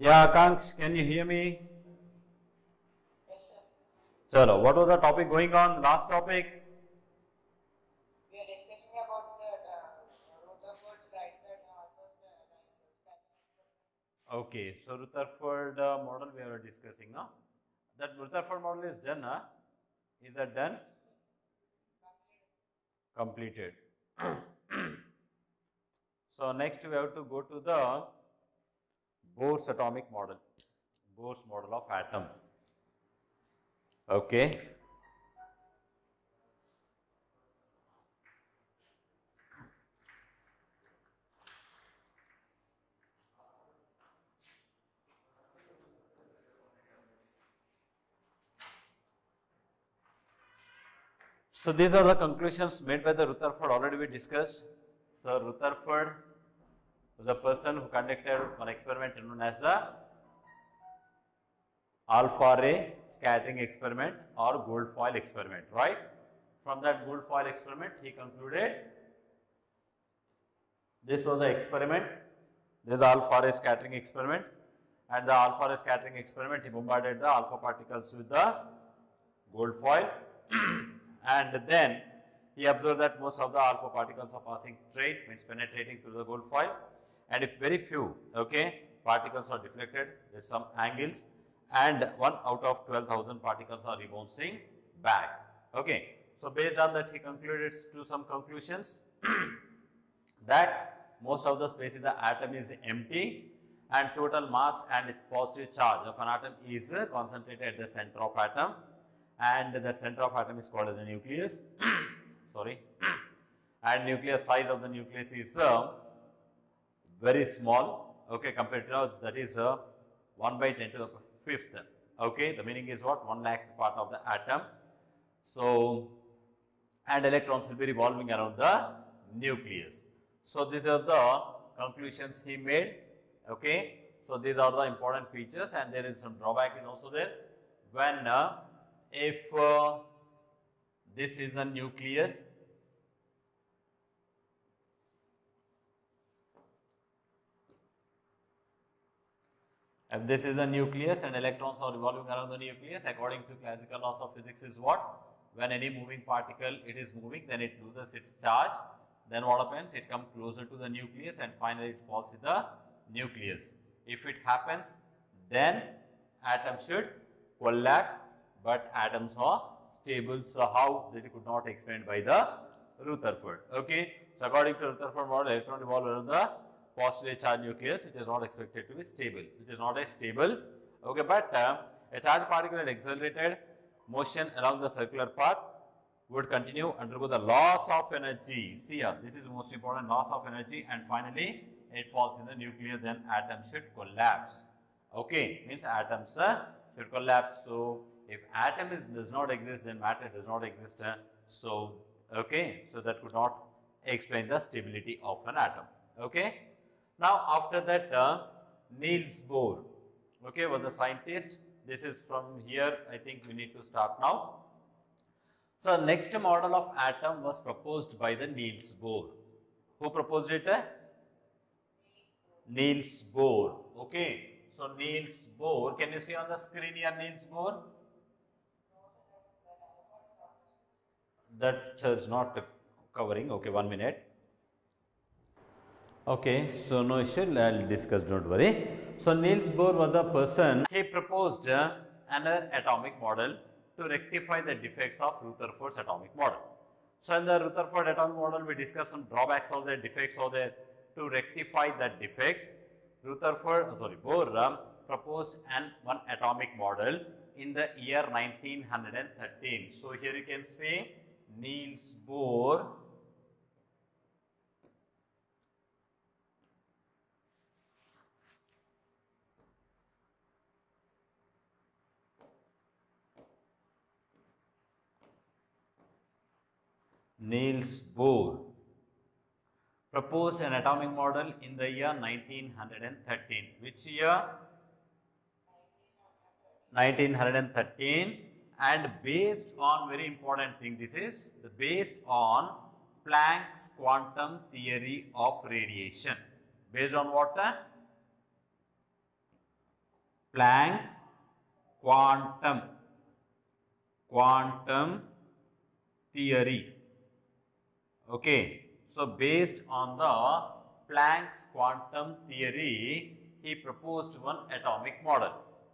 Yeah, Akansh, can you hear me? Yes, sir. Chalo, what was the topic going on? Last topic? We are discussing about the Rutherford's Geisler first scattering experiment. Okay, so Rutherford model we are discussing now. That Rutherford model is done, huh? Is that done? Completed. Completed. So next we have to go to the Bohr's atomic model. Bohr's model of atom. Okay. So these are the conclusions made by the Rutherford, already we discussed. So Rutherford was a person who conducted one experiment known as the alpha ray scattering experiment or gold foil experiment, right? From that gold foil experiment, he concluded this was an experiment, this is alpha ray scattering experiment, and the alpha ray scattering experiment, he bombarded the alpha particles with the gold foil and then he observed that most of the alpha particles are passing straight, means penetrating through the gold foil, and if very few, okay, particles are deflected with some angles, and 1 out of 12,000 particles are rebouncing back. Okay, so based on that, he concluded to some conclusions that most of the space in the atom is empty, and total mass and positive charge of an atom is concentrated at the center of atom, and that center of atom is called as a nucleus. Sorry, and nucleus size of the nucleus is very small, okay, compared to that is 1 by 10 to the 5th. Okay, the meaning is what? 1 lakh part of the atom. So, and electrons will be revolving around the nucleus. So these are the conclusions he made. Okay, so these are the important features, and there is some drawback is also there. When if this is the nucleus, if this is a nucleus and electrons are revolving around the nucleus, according to classical laws of physics is what? When any moving particle it is moving, then it loses its charge. Then what happens? It comes closer to the nucleus and finally it falls in the nucleus. If it happens, then atom should collapse, but atoms are stable. So how? That could not explained by the Rutherford. Okay. So according to Rutherford model, electron revolve around the positively charged nucleus, which is not expected to be stable, which is not a stable. Okay, but a charged particle at accelerated motion along the circular path would continue undergo the loss of energy. See here, this is most important, loss of energy, and finally it falls in the nucleus. Then atom should collapse. Okay, means atoms should collapse. So if atom does not exist, then matter does not exist. So okay, so that could not explain the stability of an atom. Okay. Now, after that, Niels Bohr, okay, was a scientist. This is from here, I think we need to start now. So, next model of atom was proposed by the Niels Bohr. Who proposed it? Niels Bohr, okay. So, Niels Bohr, can you see on the screen here Niels Bohr? That is not covering, okay, 1 minute. Okay, so no issue, I'll discuss, don't worry. So Niels Bohr was the person, he proposed another atomic model to rectify the defects of Rutherford's atomic model. So in the Rutherford atomic model, we discussed some drawbacks of the defects of the, to rectify that defect. Bohr proposed one atomic model in the year 1913. So here you can see Niels Bohr proposed an atomic model in the year 1913. Which year? 1913. And based on, very important thing, this is based on Planck's quantum theory of radiation. Based on what? Planck's quantum theory. Okay, so based on the Planck's quantum theory, he proposed one atomic model.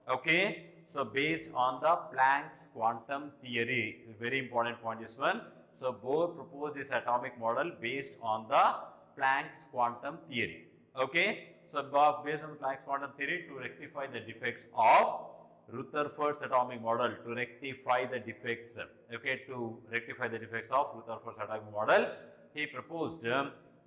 Okay, so based on the Planck's quantum theory, very important point this one. So Bohr proposed this atomic model based on the Planck's quantum theory. Okay, so based on the Planck's quantum theory to rectify the defects of Rutherford's atomic model, to rectify the defects, okay, to rectify the defects of Rutherford's atomic model, he proposed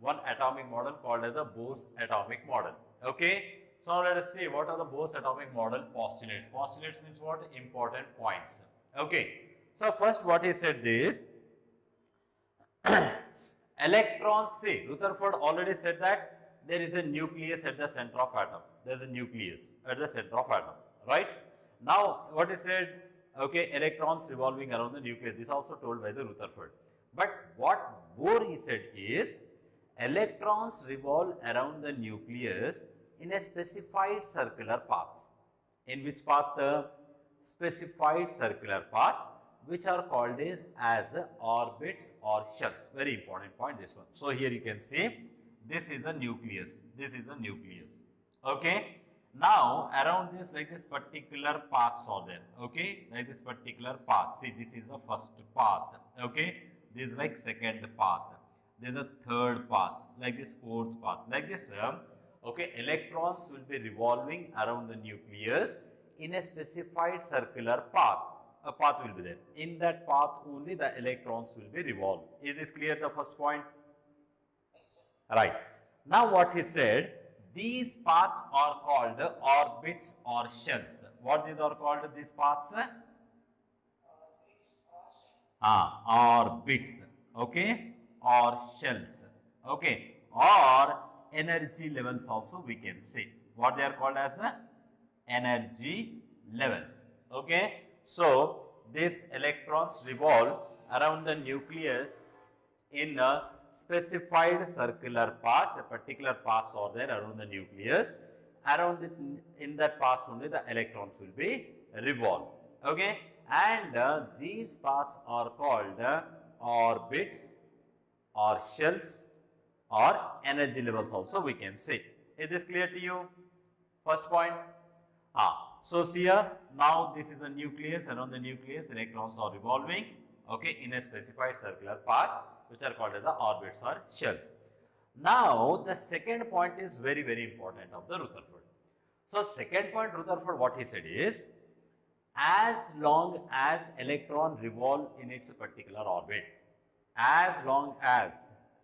one atomic model called as a Bohr's atomic model. Okay, so now let us see what are the Bohr's atomic model postulates. Postulates means what? Important points. Okay, so first what he said is electrons, see, Rutherford already said that there is a nucleus at the center of atom. There is a nucleus at the center of atom, right? Now, what he said, okay, electrons revolving around the nucleus. This is also told by the Rutherford. But what Bohr he said is, electrons revolve around the nucleus in a specified circular path. In which path? The specified circular paths, which are called as orbits or shells. Very important point this one. So here you can see this is a nucleus. This is a nucleus. Okay. Now around this, like this particular paths are there. Okay, like this particular path. See, this is the first path. Okay, this is like second path. There is a third path. Like this fourth path. Like this. Okay, electrons will be revolving around the nucleus in a specified circular path. A path will be there. In that path only the electrons will be revolved. Is this clear, the first point? Yes, Right. Now what he said, these paths are called orbits or shells. What these are called, these paths? Orbits. Okay, or shells. Okay, or energy levels also we can say. What they are called as energy levels. Okay, so these electrons revolve around the nucleus in a specified circular path. A particular path are there around the nucleus. Around it, in that path only the electrons will be revolved. Okay, and these paths are called orbits or shells or energy levels also we can say. Is this clear to you? First point. So see here, now this is the nucleus. Around the nucleus electrons are revolving, okay, in a specified circular path, which are called as the orbits or shells. Now the second point is very, very important of the Rutherford. So second point, Rutherford, what he said is, as long as electron revolve in its particular orbit, as long as,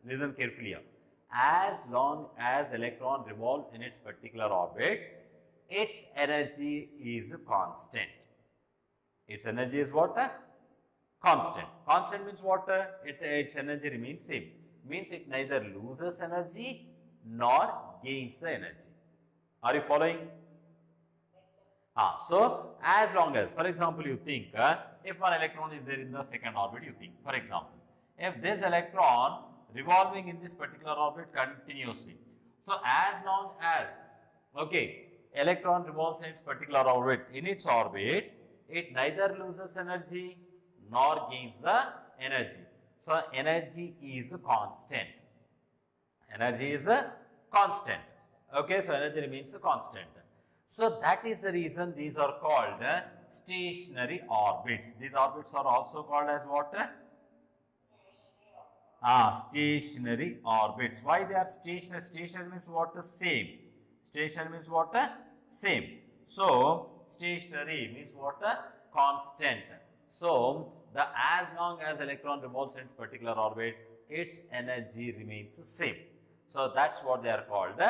listen carefully here, as long as electron revolve in its particular orbit, its energy is constant. Its energy is what? Constant. Constant means what? Its energy remains same. Means it neither loses energy nor gains the energy. Are you following? So as long as, for example, you think if one electron is there in the second orbit, you think, for example, if this electron revolving in this particular orbit continuously, so as long as, okay, electron revolves in its particular orbit, it neither loses energy nor gains the energy. So energy is constant. Energy is constant. Okay, so energy remains constant. So that is the reason these are called stationary orbits. These orbits are also called as what? Stationary orbits. Why they are stationary? Stationary means what? Same. Stationary means what? Same. So stationary means what? Constant. So the as long as electron revolves in its particular orbit, its energy remains the same. So that's what they are called,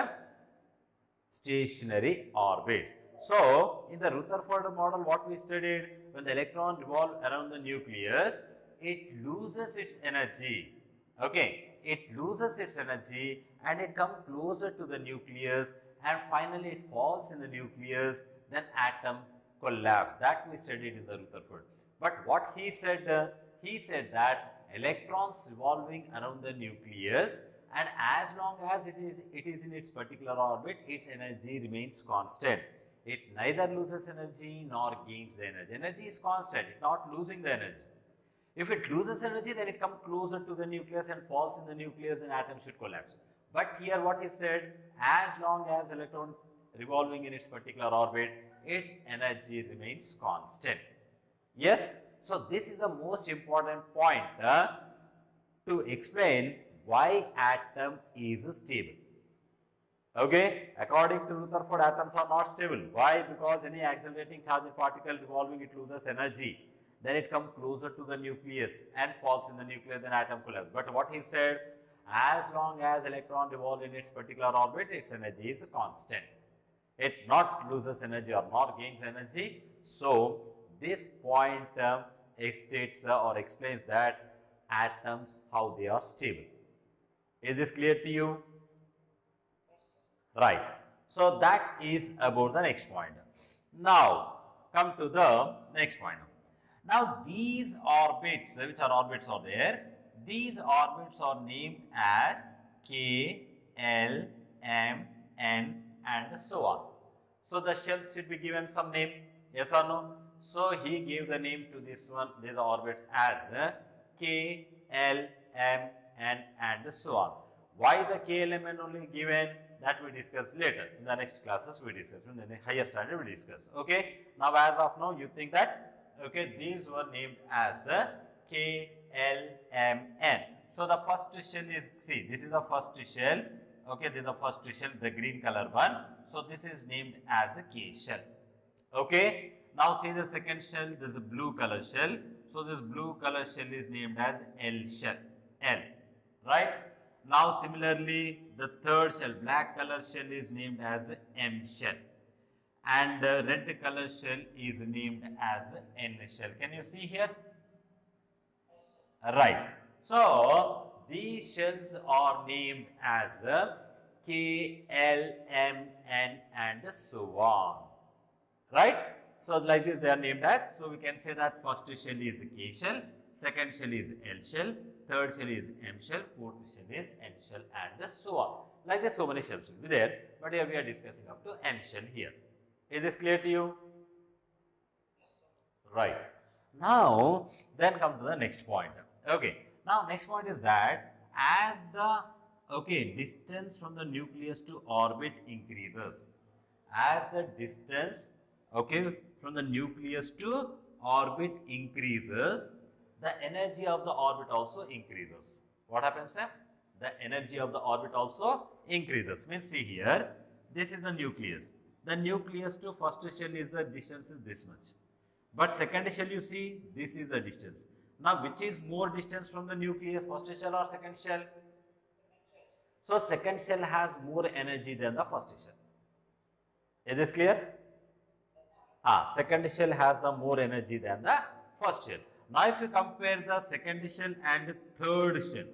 stationary orbits. So in the Rutherford model, what we studied, when the electron revolves around the nucleus, it loses its energy. Okay, it loses its energy and it comes closer to the nucleus, and finally it falls in the nucleus, then atom collapse. That we studied in the Rutherford. But what he said that electrons revolving around the nucleus, and as long as it is in its particular orbit, its energy remains constant. it neither loses energy nor gains the energy. Energy is constant, it's not losing the energy. If it loses energy, then it comes closer to the nucleus and falls in the nucleus, and atom should collapse. But here what he said, as long as electron revolving in its particular orbit, its energy remains constant. Yes? So this is the most important point to explain why atom is stable. Okay, according to Rutherford, atoms are not stable. Why? Because any accelerating charged particle revolving, it loses energy. Then it comes closer to the nucleus and falls in the nucleus, then atom collapse. But what he said, as long as electron revolves in its particular orbit, its energy is constant. It not loses energy or not gains energy. So this point states or explains that atoms, how they are stable. Is this clear to you? Right. So that is about the next point. Now come to the next point. Now these orbits, which are orbits are there, these orbits are named as K, L, M, N and so on. So the shells should be given some name, yes or no? So he gave the name to this one, these orbits as K, L, M, N and so on. Why the K, L, M, N only given? That we discuss later. In the next classes we discuss, in the higher standard we discuss. Okay. Now as of now you think that, okay, these were named as K, L, M, N. So the first shell is, see, this is the first shell. Okay, this is the first shell, the green color one. So this is named as a K shell. Okay. Now see the second shell, this is a blue color shell. So this blue color shell is named as L shell. L. Right. Now similarly, the third shell, black color shell is named as M shell. And red color shell is named as N shell. Can you see here? Right. So these shells are named as K, L, M, N and so on. Right. So like this they are named as. So we can say that first shell is K shell, second shell is L shell, third shell is M shell, fourth shell is N shell and so on. Like this so many shells will be there. But here we are discussing up to N shell here. Is this clear to you? Right. Now, then come to the next point. Okay. Now, next point is that as the distance from the nucleus to orbit increases, as the distance from the nucleus to orbit increases, the energy of the orbit also increases. What happens, sir? The energy of the orbit also increases. Means see here, this is the nucleus. The nucleus to first shell is the distance is this much. But second shell you see, this is the distance. Now which is more distance from the nucleus, first shell or second shell? So second shell has more energy than the first shell. Is this clear? Second shell has more energy than the first shell. Now if you compare the second shell and third shell,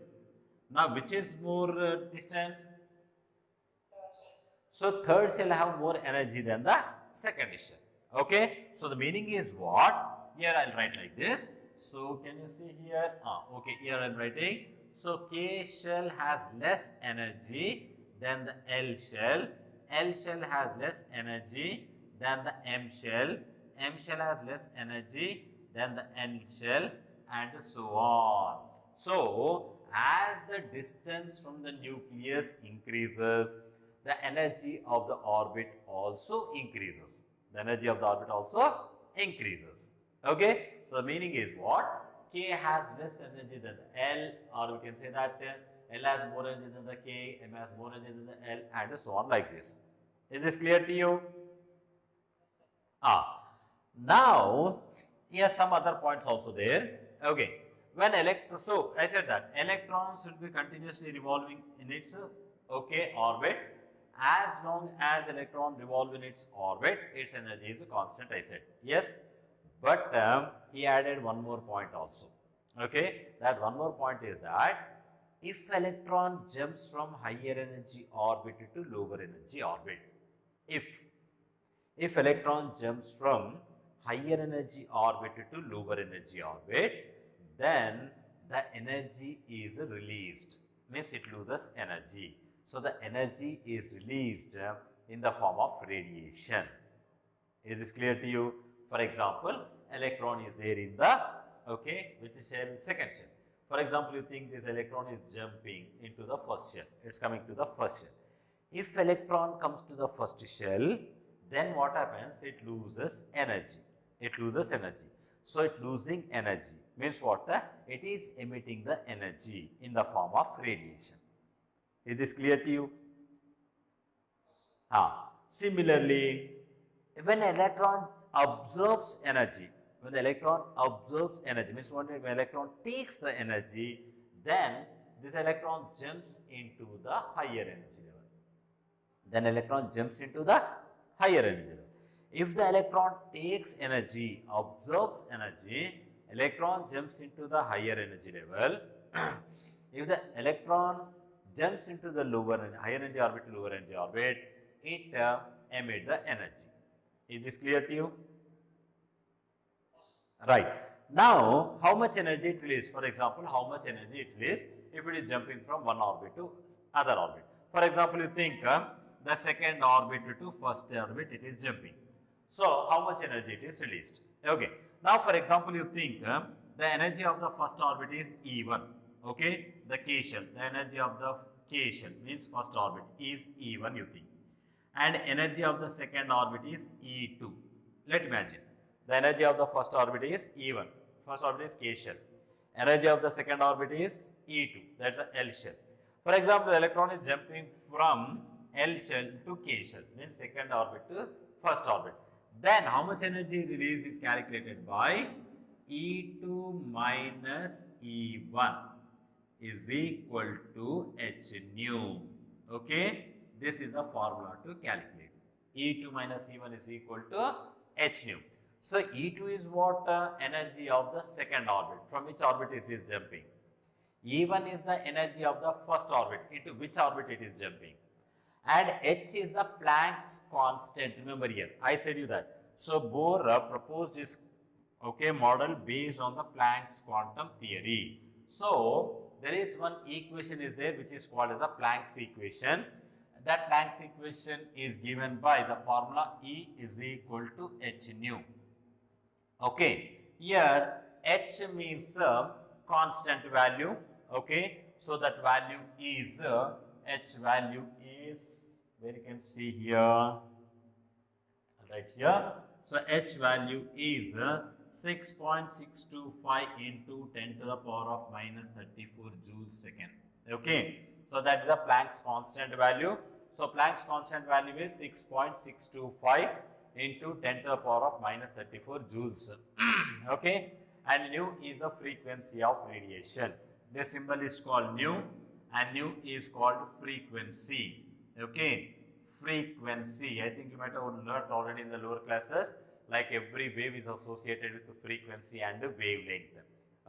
now which is more distance? So third shell have more energy than the second shell. Okay. So the meaning is what? Here I'll write like this. So can you see here? Okay. Here I'm writing. So K shell has less energy than the L shell. L shell has less energy than the M shell. M shell has less energy than the N shell and so on. So as the distance from the nucleus increases, the energy of the orbit also increases. The energy of the orbit also increases. Okay. So the meaning is what? K has less energy than the L, or we can say that L has more energy than the K, M has more energy than the L and so on like this. Is this clear to you? Now, here some other points also there. Okay. When so I said that electrons will be continuously revolving in its orbit. As long as electron revolve in its orbit, its energy is constant, I said. Yes. But he added one more point also. Okay. That one more point is that if electron jumps from higher energy orbit to lower energy orbit, if electron jumps from higher energy orbit to lower energy orbit, then the energy is released. Means it loses energy. So the energy is released in the form of radiation. Is this clear to you? For example, electron is there in the, okay, which is shell, second shell. For example, you think this electron is jumping into the first shell. It's coming to the first shell. If electron comes to the first shell, then what happens? It loses energy. It loses energy. So, it losing energy means what? It is emitting the energy in the form of radiation. Is this clear to you? Similarly, when electron absorbs energy, when the electron absorbs energy, means when electron takes the energy, then this electron jumps into the higher energy level. Then electron jumps into the higher energy level. If the electron takes energy, absorbs energy, electron jumps into the higher energy level. If the electron jumps into the higher energy orbit to lower energy orbit, it emits the energy. Is this clear to you? Right. Now, how much energy it releases? For example, how much energy it releases if it is jumping from one orbit to other orbit. For example, you think the second orbit to first orbit, it is jumping. So, how much energy it is released? Okay. Now, for example, you think the energy of the first orbit is E1. Okay. The K shell, the energy of the K shell means first orbit is E1, you think. And energy of the second orbit is E2. Let's imagine. The energy of the first orbit is E1. First orbit is K shell. Energy of the second orbit is E2. That's the L shell. For example, the electron is jumping from L shell to K shell, means second orbit to first orbit. Then how much energy release is calculated by E2 minus E1 is equal to h nu. Okay. This is the formula to calculate. E2 minus E1 is equal to h nu. So, E2 is what? Energy of the second orbit. From which orbit it is jumping. E1 is the energy of the first orbit. Into which orbit it is jumping. And h is the Planck's constant. Remember here, I said you that. So, Bohr proposed this model based on the Planck's quantum theory. So, there is one equation is there which is called as the Planck's equation. That Planck's equation is given by the formula E is equal to h nu. Okay, here h means constant value. Okay, so that value is h value is, where you can see here, right here. So h value is 6.625 into 10 to the power of minus 34 joules second. Okay, so that is the Planck's constant value. So, Planck's constant value is 6.625 into 10 to the power of minus 34 joules. Okay, and nu is the frequency of radiation. This symbol is called nu, and nu is called frequency. Okay, frequency. I think you might have learned already in the lower classes. Like every wave is associated with the frequency and the wavelength.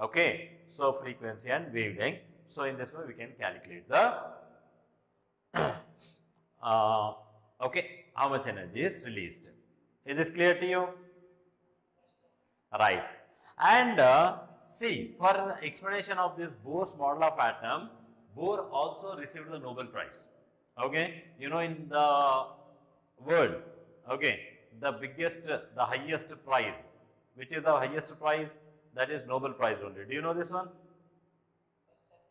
Okay, so frequency and wavelength. So, in this way we can calculate the okay, how much energy is released. Is this clear to you? Right. And see, for the explanation of this Bohr's model of atom, Bohr also received the Nobel Prize. Okay, you know, in the world, okay, the biggest, the highest prize, which is the highest prize, that is Nobel Prize only. Do you know this one?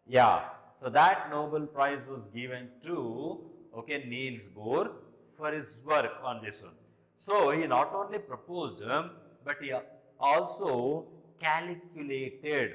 Yeah. So that Nobel Prize was given to Niels Bohr for his work on this one. So he not only proposed, but he also calculated,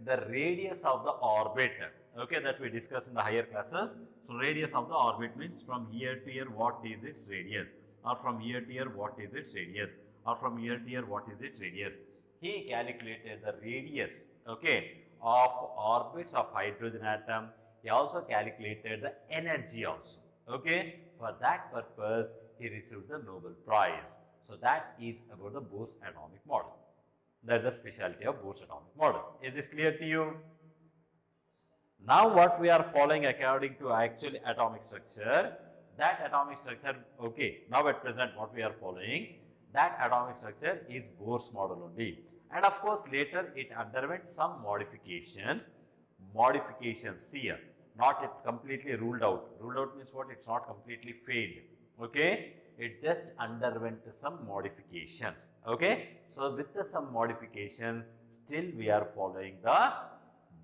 the radius of the orbit. Okay, that we discussed in the higher classes. So radius of the orbit means from here to here what is its radius, or from here to here what is its radius, or from here to here what is its radius. He calculated the radius, okay, of orbits of hydrogen atom. He also calculated the energy also. Okay, for that purpose he received the Nobel Prize. So that is about the Bohr's atomic model. That is the specialty of Bohr's atomic model. Is this clear to you? Now what we are following according to actual atomic structure, that atomic structure, okay, now at present what we are following, that atomic structure is Bohr's model only. And of course later it underwent some modifications here. Not it completely ruled out. Ruled out means what? It's not completely failed. Okay. it just underwent some modifications. Okay, so with some modification, still we are following the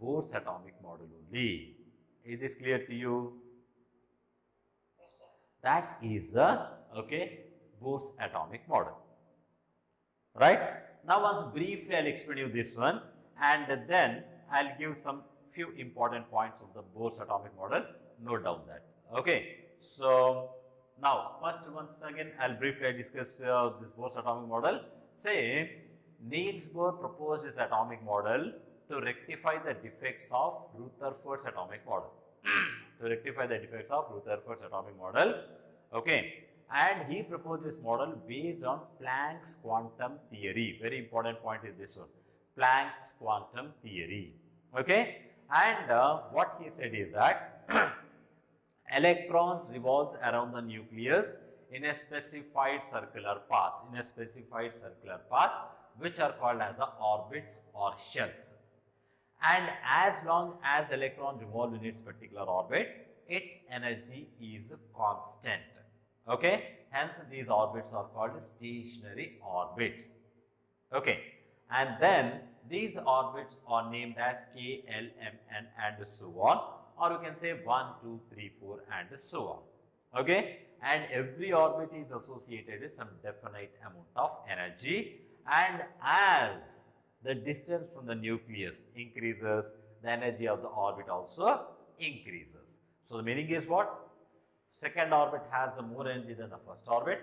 Bohr's atomic model only. Is this clear to you? Yes, sir. That is the Bohr's atomic model. Right? Now, once briefly I'll explain you this one, and then I'll give some few important points of the Bohr's atomic model. Note down that. Okay. So now, first once again I'll briefly discuss this Bohr's atomic model. Say Niels Bohr proposed his atomic model to rectify the defects of Rutherford's atomic model. To rectify the defects of Rutherford's atomic model. Okay. And he proposed this model based on Planck's quantum theory. Very important point is this one, Planck's quantum theory. Okay, and what he said is that electrons revolves around the nucleus in a specified circular path, which are called as the orbits or shells. And as long as electron revolve in its particular orbit, its energy is constant. Okay, hence these orbits are called stationary orbits. Okay, and then these orbits are named as K, L, M, N and so on, or you can say 1, 2, 3, 4 and so on. Okay, and every orbit is associated with some definite amount of energy, and as the distance from the nucleus increases, the energy of the orbit also increases. So the meaning is what? Second orbit has more energy than the first orbit,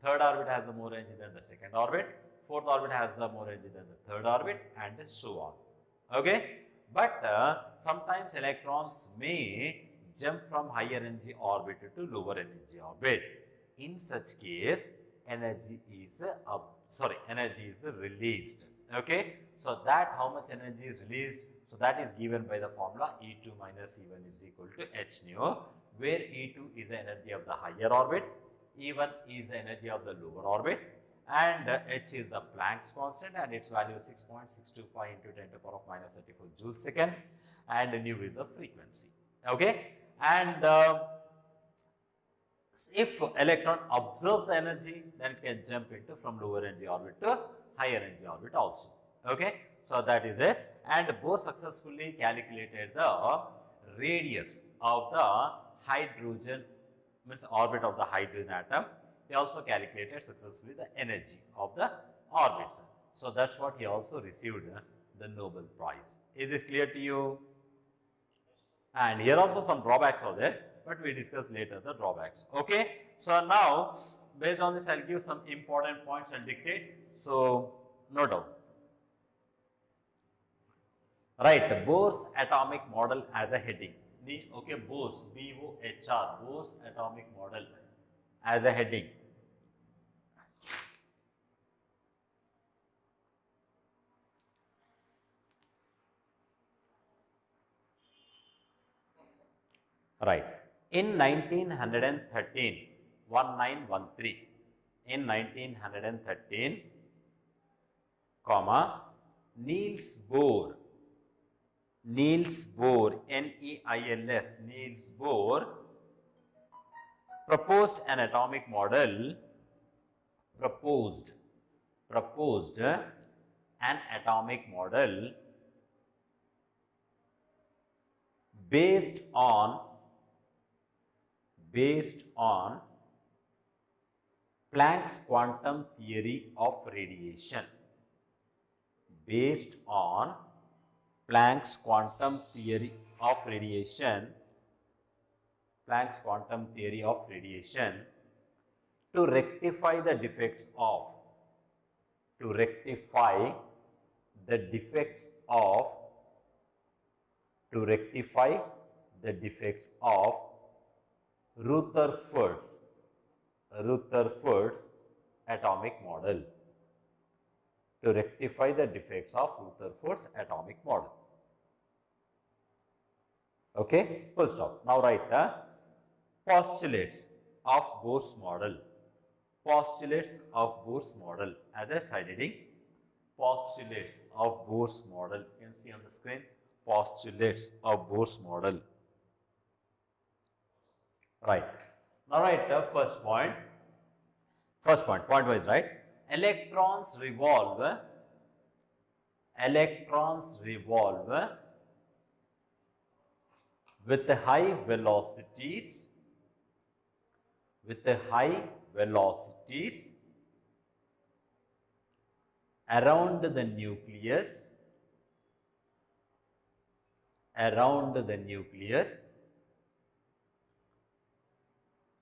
third orbit has more energy than the second orbit, fourth orbit has more energy than the third orbit and so on. Okay, but sometimes electrons may jump from higher energy orbit to lower energy orbit. In such case, energy is released. Okay, so that how much energy is released, so that is given by the formula E2 minus E1 is equal to h nu, where E2 is the energy of the higher orbit, E1 is the energy of the lower orbit, and h is the Planck's constant and its value is 6.625 into 10 to the power of minus 34 joules second, and nu is the frequency. Okay, and if electron absorbs energy, then it can jump into from lower energy orbit to higher energy orbit also. Okay, so that is it. And Bohr successfully calculated the radius of the hydrogen, means orbit of the hydrogen atom. He also calculated successfully the energy of the orbits. So that's what he also received the Nobel Prize. Is this clear to you? And here also some drawbacks are there, but we discuss later the drawbacks. Okay, so now based on this I'll give some important points and dictate. So note down. Right, Bohr's atomic model as a heading. Okay, Bohr's, B-O-H-R, Bohr's atomic model as a heading. Right, in 1913, 1913, in 1913, comma, Niels Bohr, N-E-I-L-S, Niels Bohr proposed an atomic model, proposed an atomic model based on Planck's quantum theory of radiation, based on Planck's quantum theory of radiation, Planck's quantum theory of radiation, to rectify the defects of, Rutherford's atomic model, to rectify the defects of Rutherford's atomic model. Okay, full stop. Now write the postulates of Bohr's model. Postulates of Bohr's model as a side heading. Postulates of Bohr's model. You can see on the screen. Postulates of Bohr's model. Right. Now write the first point. First point, point wise, right? Electrons revolve with the high velocities, around the nucleus,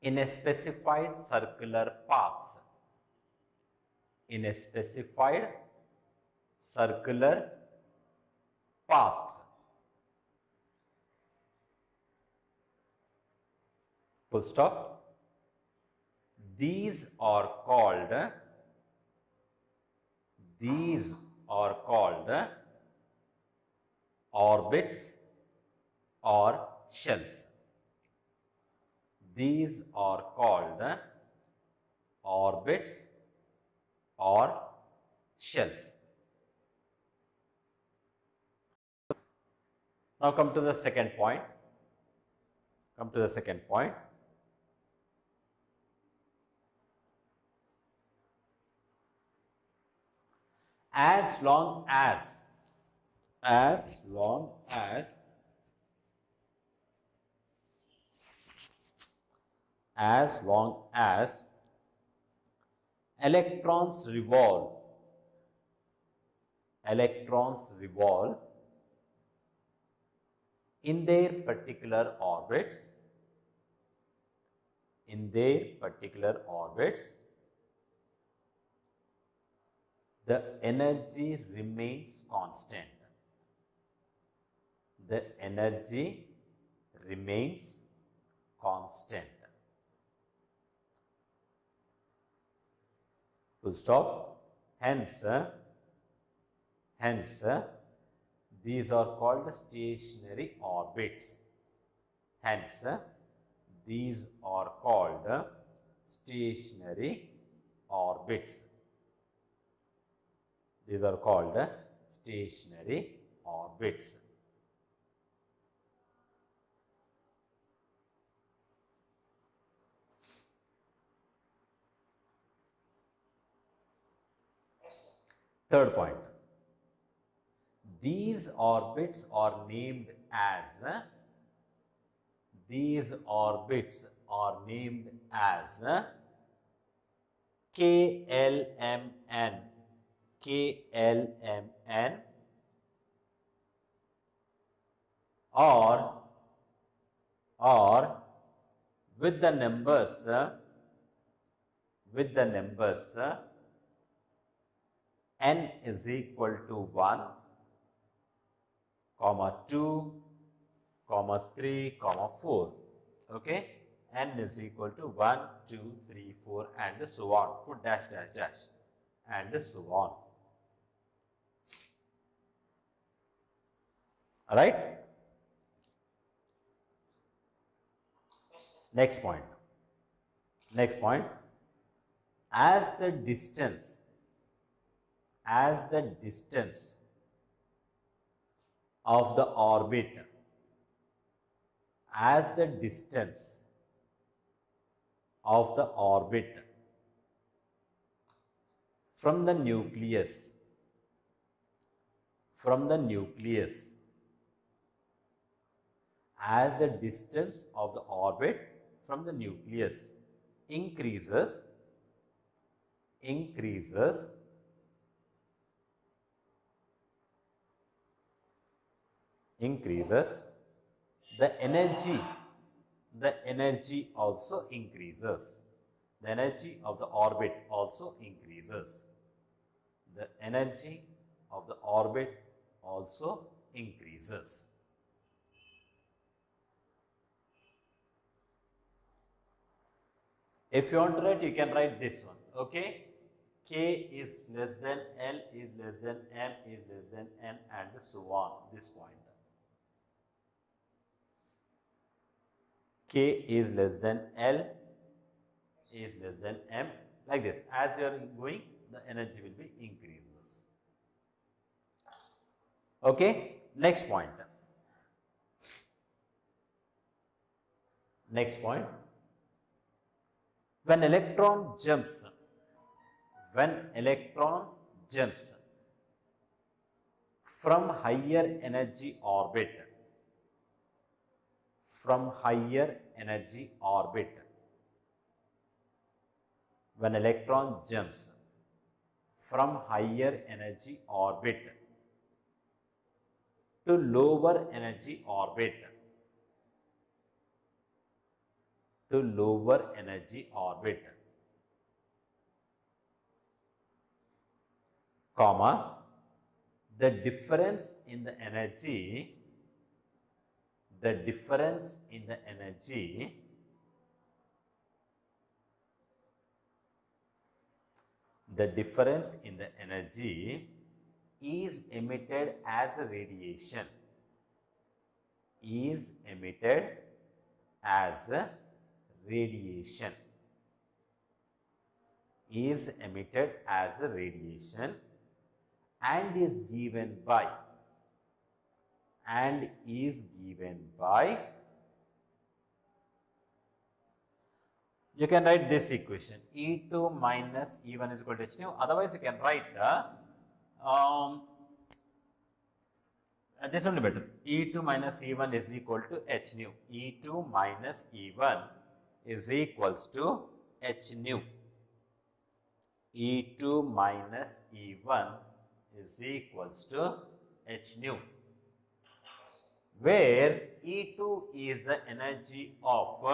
in a specified circular paths, full stop. These are called orbits or shells. These are called orbits or shells. Now come to the second point. As long as electrons revolve in their particular orbits, the energy remains constant. Full stop. Hence, these are called stationary orbits. Yes, sir. Third point. These orbits are named as KLMN, or with the numbers n is equal to 1, 2, 3, 4. Okay, n is equal to 1, 2, 3, 4, and so on. Put dash, dash, dash, and so on. All right. Yes, sir. Next point. As the distance of the orbit from the nucleus as the distance of the orbit from the nucleus increases, the energy also increases. The energy of the orbit also increases. If you want to write, you can write this one. Okay, K is less than L is less than M is less than N, and so on. This point. K is less than L is less than M. Like this. As you are going, the energy will be increases. Okay. Next point. When electron jumps when electron jumps from higher energy orbit, when electron jumps from higher energy orbit to lower energy orbit, comma, the difference in the energy, is emitted as radiation, and is given by, you can write this equation, E2 minus E1 is equal to h nu. Otherwise, you can write this only better. E2 minus E1 is equal to h nu. E2 minus E1 is equals to h nu. E2 minus E1 is equals to h nu, where E2 is the energy of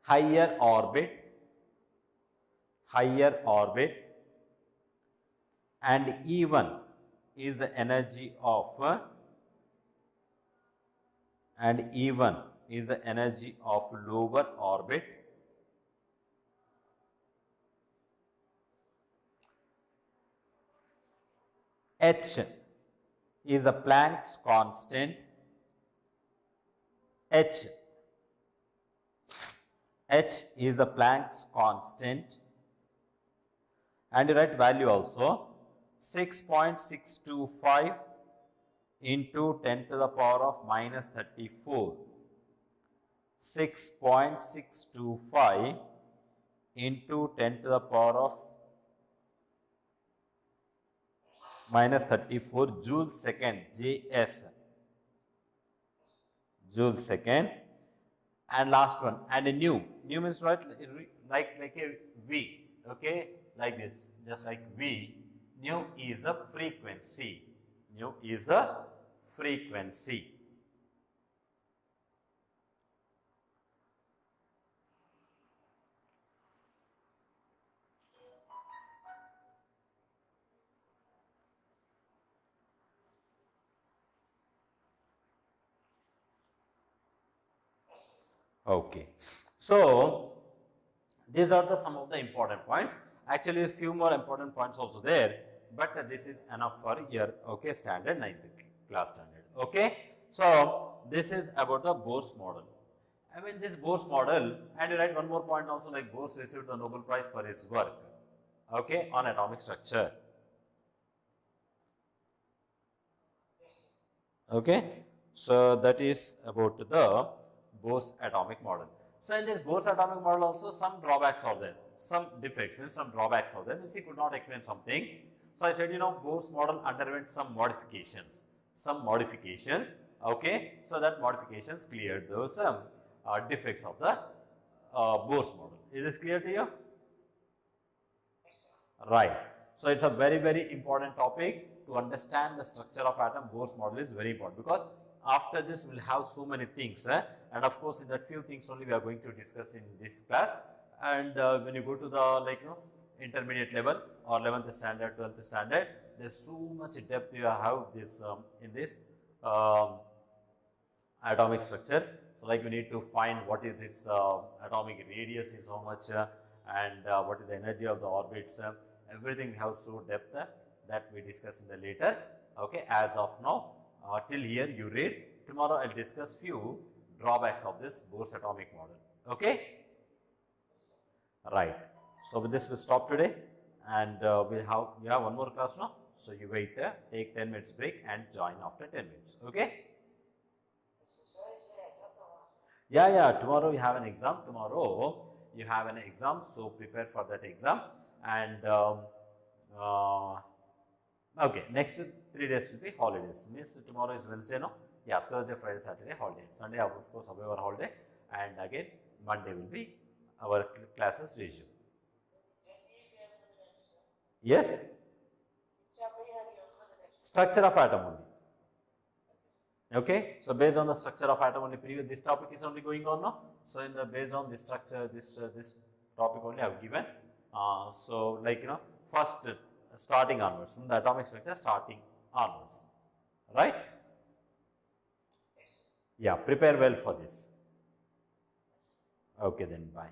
higher orbit, and E1 is the energy of lower orbit. H is the Planck's constant. H is the Planck's constant, and you write value also 6.625 into 10 to the power of minus 34. 6.625 into 10 to the power of minus 34 joule second, JS, joule second. And last one, and a nu means what, like a V, okay, like this, just like V. Nu is a frequency, Okay, so these are some of the important points. Actually, a few more important points also there, but this is enough for your standard 9th class standard. Okay, so this is about the Bohr's model. I mean, this Bohr's model, and you write one more point also, like Bohr received the Nobel Prize for his work, okay, on atomic structure. Okay, so that is about the Bohr's atomic model. So in this Bohr's atomic model also some drawbacks are there, some defects, means some drawbacks are there, means he could not explain something. So I said, Bohr's model underwent some modifications, okay. So that modifications cleared those defects of the Bohr's model. Is this clear to you? Right. So it's a very, very important topic to understand the structure of atom. Bohr's model is very important, because after this we'll have so many things, and of course in that few things only we are going to discuss in this class. And when you go to the intermediate level or 11th standard, 12th standard, there's so much depth you have this in this atomic structure. So you need to find what is its atomic radius is how much, and what is the energy of the orbits, everything we have so depth that we discuss in the later. Okay, as of now, till here you read. Tomorrow I'll discuss few drawbacks of this Bohr's atomic model. Okay, right. So with this we stop today, and we have one more class now. So you wait there, take 10 minutes break and join after 10 minutes. Okay? Yeah, tomorrow you have an exam. Tomorrow you have an exam, so prepare for that exam. And okay, next 3 days will be holidays. Means tomorrow is Wednesday, no? Yeah, Thursday, Friday, Saturday, holiday. Sunday, of course, our holiday. And again, Monday will be our classes resume. Yes? Structure of atom only. Okay, so based on the structure of atom only, previous this topic is only going on now. So in the based on this structure, this topic only I have given. So like first starting onwards from the atomic structure, starting onwards, right? Yeah, prepare well for this. Okay, then bye.